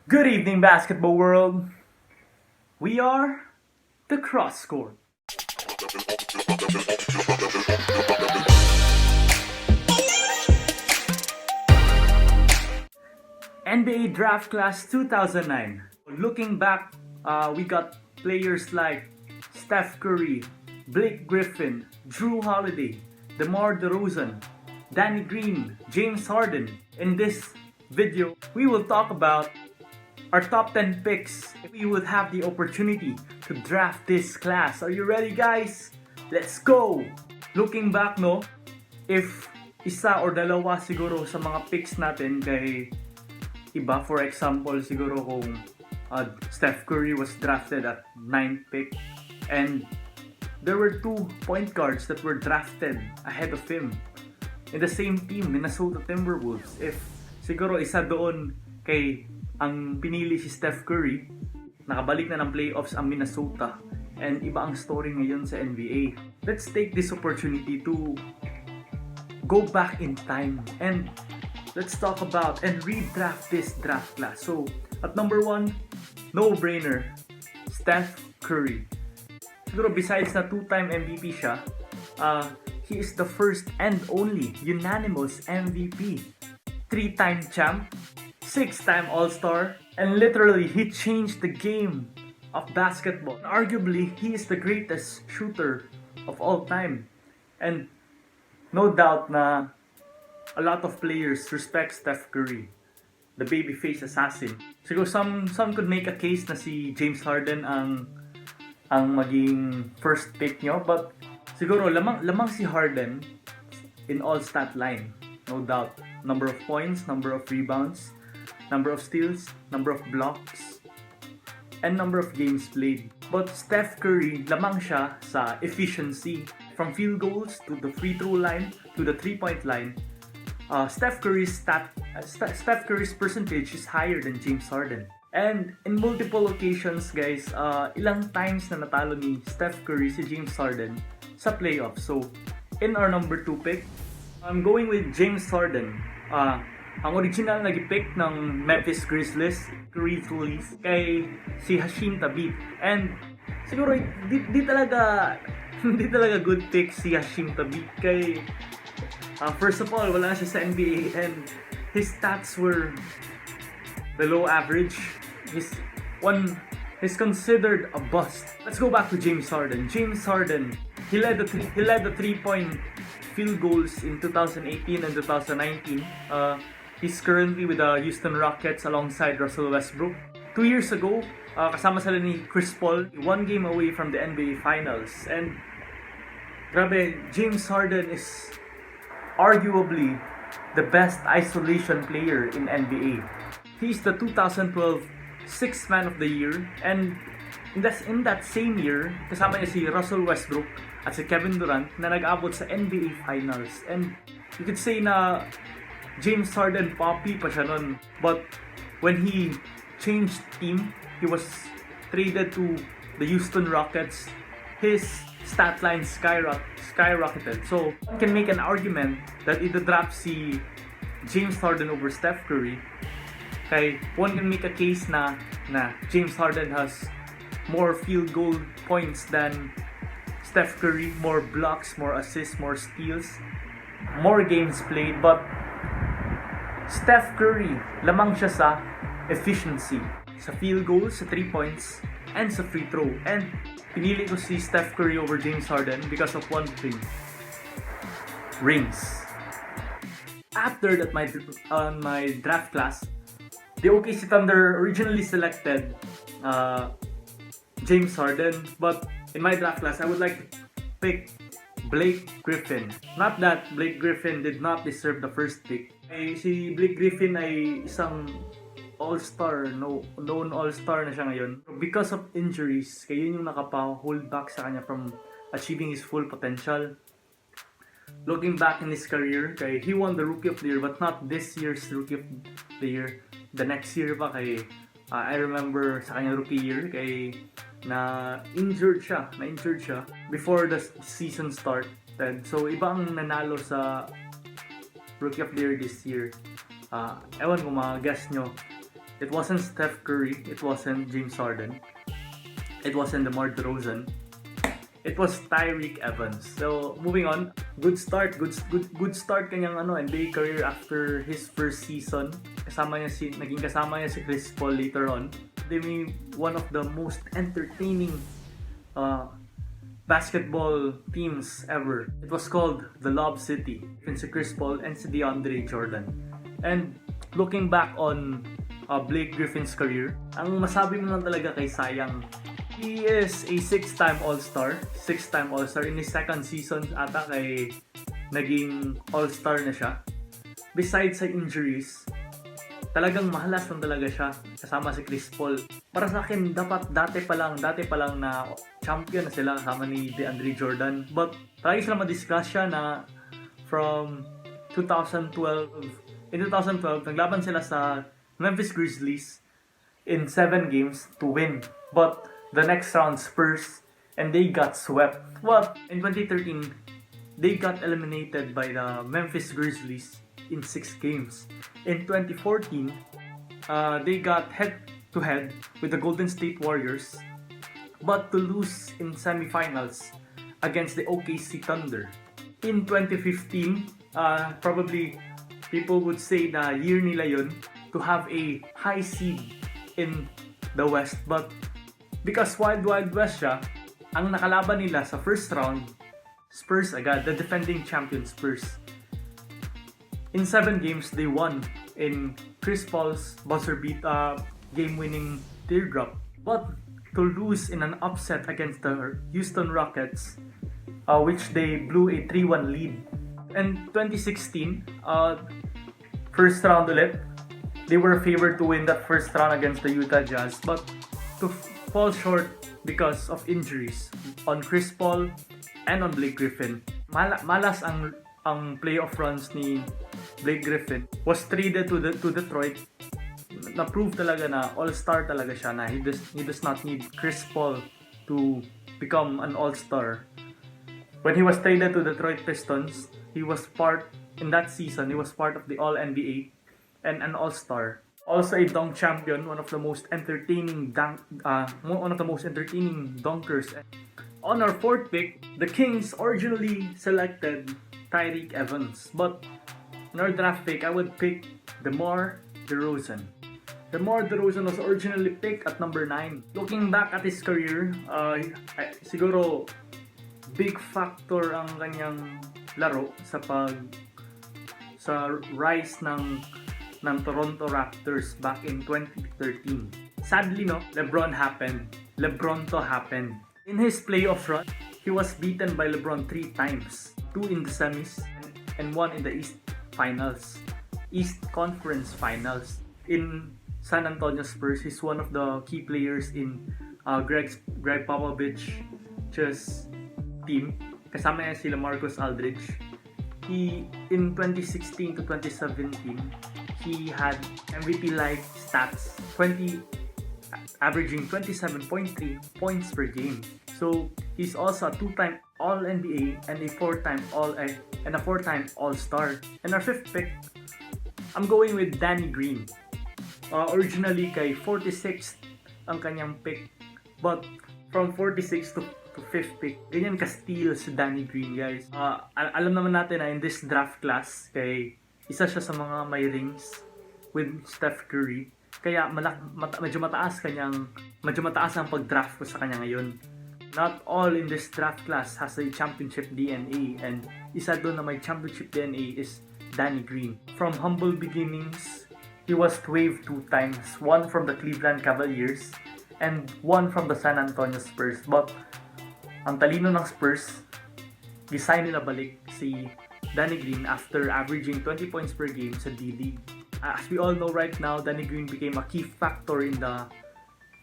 Good evening, basketball world. We are TheCrossCourt. NBA Draft Class 2009. Looking back, we got players like Steph Curry, Blake Griffin, Drew Holiday, DeMar DeRozan, Danny Green, James Harden. In this video, we will talk about our top 10 picks. We would have the opportunity to draft this class. Are you ready, guys? Let's go! Looking back, no, if isa or dalawa siguro sa mga picks natin kay iba, for example, siguro kung Steph Curry was drafted at 9th pick and there were 2 point guards that were drafted ahead of him in the same team, Minnesota Timberwolves. If siguro isa doon kay ang pinili si Steph Curry, nakabalik na ng playoffs ang Minnesota and iba ang story ngayon sa NBA. Let's take this opportunity to go back in time and let's talk about and redraft this draft class. So, at number 1, no-brainer, Steph Curry. Siguro besides na 2-time MVP siya, he is the first and only unanimous MVP. 3-time champ, 6-time All-Star, and literally he changed the game of basketball. Arguably, he is the greatest shooter of all time. And no doubt na a lot of players respect Steph Curry, the babyface assassin. Siguro some could make a case na si James Harden ang maging first pick nyo, but siguro lamang si Harden in all stat line, no doubt. Number of points, number of rebounds, number of steals, number of blocks, and number of games played. But Steph Curry, lamang siya sa efficiency. From field goals to the free throw line to the 3-point line, Steph Curry's percentage is higher than James Harden. And in multiple occasions, guys, ilang times na natalo ni Steph Curry si James Harden sa playoffs. So, in our number 2 pick, I'm going with James Harden. Ang original nag-pick ng Memphis Grizzlies, Grizzlies, kay si Hasheem Thabeet. And siguro di talaga good pick si Hasheem Thabeet kay first of all, wala siya sa NBA and his stats were below average. He's considered a bust. Let's go back to James Harden. James Harden, he led the 3-point field goals in 2018 and 2019. He's currently with the Houston Rockets alongside Russell Westbrook. 2 years ago, kasama sila ni Chris Paul, 1 game away from the NBA Finals. And grabe, James Harden is arguably the best isolation player in NBA. He's the 2012 Sixth Man of the Year, and in that same year, kasama niya si Russell Westbrook at si Kevin Durant na nag-abot sa NBA Finals. And you could say na James Harden poppy pa siya nun. But when he changed team, he was traded to the Houston Rockets, his stat line skyrocketed. So, one can make an argument that ida-draft si James Harden over Steph Curry. Kay one can make a case na James Harden has more field goal points than Steph Curry, more blocks, more assists, more steals, more games played, but Steph Curry, lamang siya sa efficiency, sa field goals, sa 3 points, and sa free throw. And pinili ko si Steph Curry over James Harden because of one thing: rings. After that, on my draft class, the OKC Thunder originally selected James Harden, but in my draft class, I would like to pick Blake Griffin. Not that Blake Griffin did not deserve the first pick. Si Blake Griffin ay isang all-star, known all-star na siya ngayon. Because of injuries, kaya yun yung nakapa-hold back sa kanya from achieving his full potential. Looking back in his career, kay he won the Rookie of the Year, but not this year's Rookie of the Year. The next year pa kay I remember sa kanya rookie year kay na-injured siya before the season started. So iba ang nanalo sa Rookie of the Year this year. Ewan ko, mga guess nyo. It wasn't Steph Curry, it wasn't James Harden, it wasn't DeMar DeRozan, it was Tyreke Evans. So moving on, good start kanyang NBA career after his first season. Naging kasama niya si Chris Paul later on. They made one of the most entertaining basketball teams ever. It was called the Lob City. Si Chris Paul and si DeAndre Jordan. And looking back on Blake Griffin's career, ang masabi mo lang talaga kay Sayang, he is a 6-time All-Star. 6-time All-Star. In his second season ata kay naging All-Star na siya. Besides sa injuries, talagang mahalas lang talaga siya kasama si Chris Paul. Para sa akin, dati pa lang na champion na sila kasama ni DeAndre Jordan. But lagi sila madiscuss siya na from 2012, in 2012, naglaban sila sa Memphis Grizzlies in 7 games to win. But the next round, Spurs, and they got swept. Well, in 2013, they got eliminated by the Memphis Grizzlies in 6 games. In 2014, they got head-to-head with the Golden State Warriors, but to lose in semifinals against the OKC Thunder. In 2015, probably people would say na year nila yun to have a high seed in the West, but because Wild West siya, ang nakalaban nila sa first round, Spurs agad, the defending champion Spurs. In 7 games, they won in Chris Paul's buzzer beat game-winning teardrop. But to lose in an upset against the Houston Rockets, which they blew a 3-1 lead. In 2016, first round ulit, they were favored to win that first round against the Utah Jazz, but to fall short because of injuries on Chris Paul and on Blake Griffin. Malas ang playoff runs ni Blake Griffin. Was traded to Detroit. Na-prove talaga na all-star talaga siya, na he does not need Chris Paul to become an all-star. When he was traded to Detroit Pistons, he was part of the All-NBA and an all-star. Also a dunk champion, one of the most entertaining dunkers. On our 4th pick, the Kings originally selected Tyreke Evans, but in our draft pick, I would pick DeMar DeRozan. DeMar DeRozan was originally picked at number 9. Looking back at his career, siguro big factor ang kanyang laro sa rise ng Toronto Raptors back in 2013. Sadly, LeBron happened. In his playoff run, he was beaten by LeBron 3 times. 2 in the semis and 1 in the East Conference Finals. In San Antonio Spurs, he's one of the key players in Greg Popovich's team. Kasama niya sila Marcus Aldridge. In 2016 to 2017, he had MVP-like stats, averaging 27.3 points per game. So he's also a 2-time All-NBA and a 4-time All-Star. And our 5th pick, I'm going with Danny Green. Originally kay 46th ang kanyang pick, but from 46th to 5th pick, ganyan ka-steal si Danny Green, guys. Alam naman natin na in this draft class, kay isa siya sa mga may rings with Steph Curry. Kaya medyo mataas ang pag-draft ko sa kanya ngayon. Not all in this draft class has a championship DNA, and isa doon na may championship DNA is Danny Green. From humble beginnings, he was waived 2 times. One from the Cleveland Cavaliers and one from the San Antonio Spurs. But ang talino ng Spurs, design nila balik si Danny Green after averaging 20 points per game sa D-League. As we all know right now, Danny Green became a key factor in the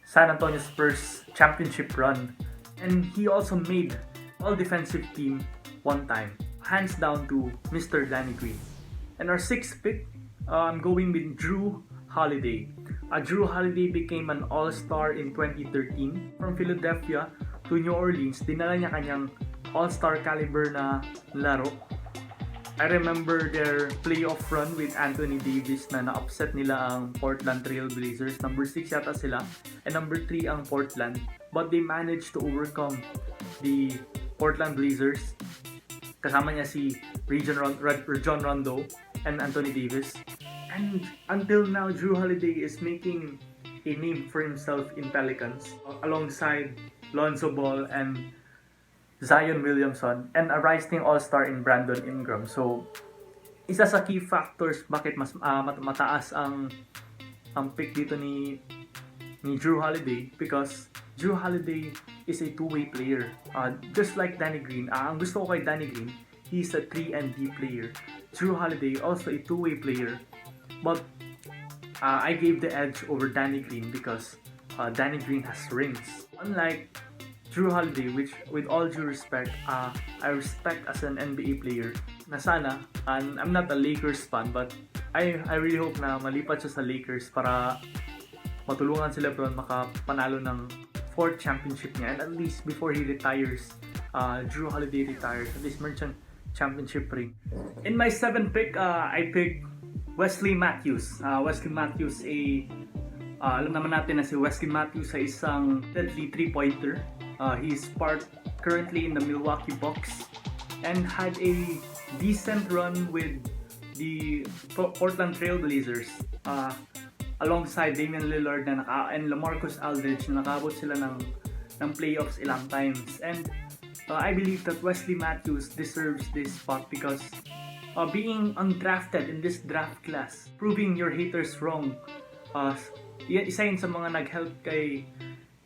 San Antonio Spurs championship run. And he also made all-defensive team 1 time. Hands down to Mr. Danny Green. And our 6th pick, I'm going with Jrue Holiday. Jrue Holiday became an all-star in 2013. From Philadelphia to New Orleans, dinala niya kanyang all-star caliber na laro I remember their playoff run with Anthony Davis na na-upset nila ang Portland Trail Blazers. Number 6 yata sila and number 3 ang Portland. But they managed to overcome the Portland Blazers. Kasama niya si Rajon Rondo and Anthony Davis. And until now, Jrue Holiday is making a name for himself in Pelicans alongside Lonzo Ball and Zion Williamson and a rising all-star in Brandon Ingram. So, isa sa key factors bakit mas mataas ang pick dito ni Jrue Holiday because Jrue Holiday is a two-way player. Just like Danny Green. Ang gusto ko kay Danny Green, he's a 3-and-D player. Jrue Holiday also a two-way player. But I gave the edge over Danny Green because Danny Green has rings. Unlike Jrue Holiday, which with all due respect, I respect as an NBA player na sana, and I'm not a Lakers fan, but I really hope na malipat siya sa Lakers para matulungan sila doon makapanalo ng 4th championship niya, and at least before he retires, Jrue Holiday retires, at least meron siyang championship ring. In my 7th pick, I picked Wesley Matthews. Wesley Matthews alam naman natin na si Wesley Matthews ay isang deadly 3-pointer. He's currently in the Milwaukee Bucks and had a decent run with the Portland Trail Blazers alongside Damian Lillard and LaMarcus Aldridge na nakabot sila ng playoffs ilang times. And I believe that Wesley Matthews deserves this spot because being undrafted in this draft class, proving your haters wrong, isa yun sa mga nag-help kay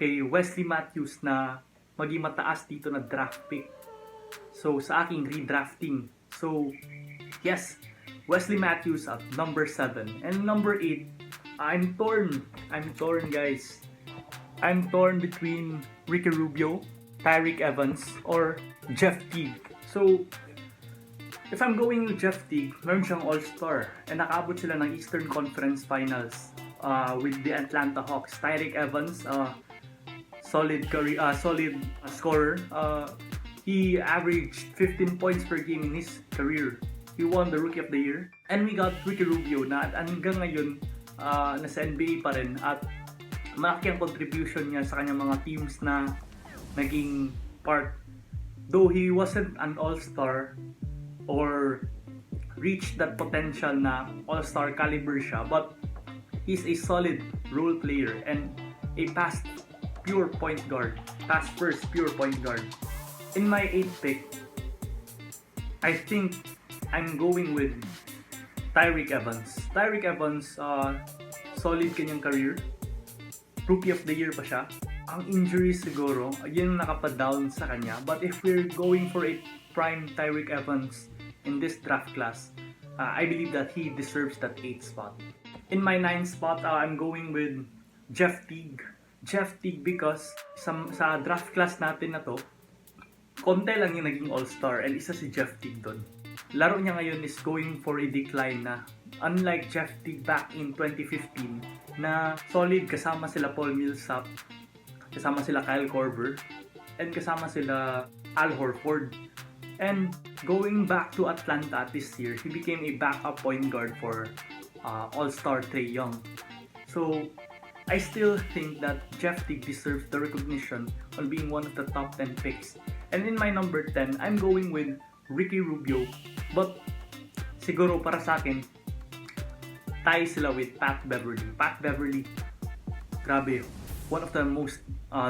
Wesley Matthews na maging mataas dito na draft pick. So, sa aking redrafting. So, yes, Wesley Matthews at number 7. And number 8, I'm torn guys. I'm torn between Ricky Rubio, Tyreke Evans, or Jeff Teague. So, if I'm going with Jeff Teague, meron siyang all-star. And nakaabot sila ng Eastern Conference Finals with the Atlanta Hawks. Tyreke Evans, solid scorer. He averaged 15 points per game in his career. He won the Rookie of the Year. And we got Ricky Rubio na hanggang ngayon nasa NBA pa rin at malaki ang contribution niya sa kanyang mga teams na naging part. Though he wasn't an all-star or reached that potential na all-star caliber siya, but he's a solid role player and a past first pure point guard. In my 8th pick, I think I'm going with Tyreke Evans. Tyreke Evans, solid kanyang career. Rookie of the Year pa siya. Ang injury siguro, yun nakapa-down sa kanya. But if we're going for a prime Tyreke Evans in this draft class, I believe that he deserves that 8th spot. In my 9th spot, I'm going with Jeff Teague. Jeff Teague because sa draft class natin na to, konti lang yung naging all-star and isa si Jeff Teague doon. Laro niya ngayon is going for a decline na. Unlike Jeff Teague back in 2015 na solid kasama sila Paul Millsap, kasama sila Kyle Korver, and kasama sila Al Horford. And going back to Atlanta this year, he became a backup point guard for all-star Trae Young. So, I still think that Jeff Teague deserves the recognition on being one of the top 10 picks. And in my number 10, I'm going with Ricky Rubio. But siguro para sa akin, tie sila with Pat Beverly. Pat Beverly, grabe, one of the most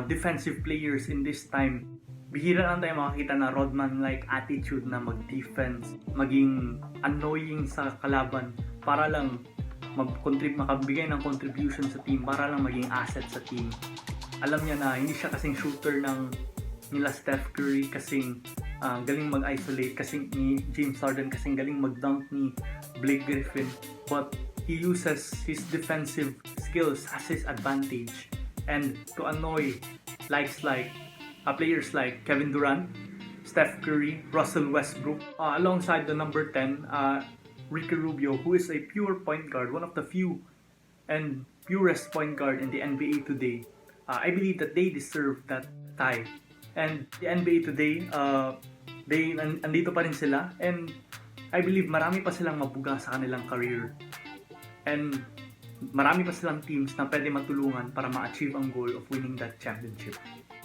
defensive players in this time. Bihira lang tayo makakita na Rodman-like attitude na mag-defense, maging annoying sa kalaban para lang makabigay ng contribution sa team, para lang maging asset sa team. Alam niya na hindi siya kasing shooter ng nila Steph Curry, kasing galing mag-isolate, kasing ni James Harden, kasing galing mag-dunk ni Blake Griffin, but he uses his defensive skills as his advantage and to annoy players like Kevin Durant, Steph Curry, Russell Westbrook, alongside the number 10, Ricky Rubio, who is a pure point guard, one of the few and purest point guard in the NBA today. I believe that they deserve that tie. And the NBA today, andito pa rin sila, and I believe marami pa silang mabuga sa kanilang career. And marami pa silang teams na pwede matulungan para ma-achieve ang goal of winning that championship.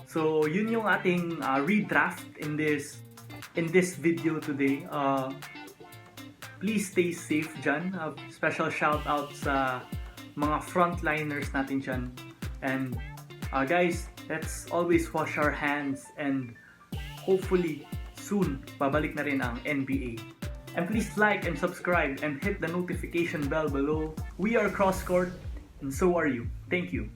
So, yun yung ating redraft in this video today. Please stay safe dyan. Special shout out sa mga frontliners natin dyan. And guys, let's always wash our hands and hopefully soon babalik na rin ang NBA. And please like and subscribe and hit the notification bell below. We are CrossCourt and so are you. Thank you.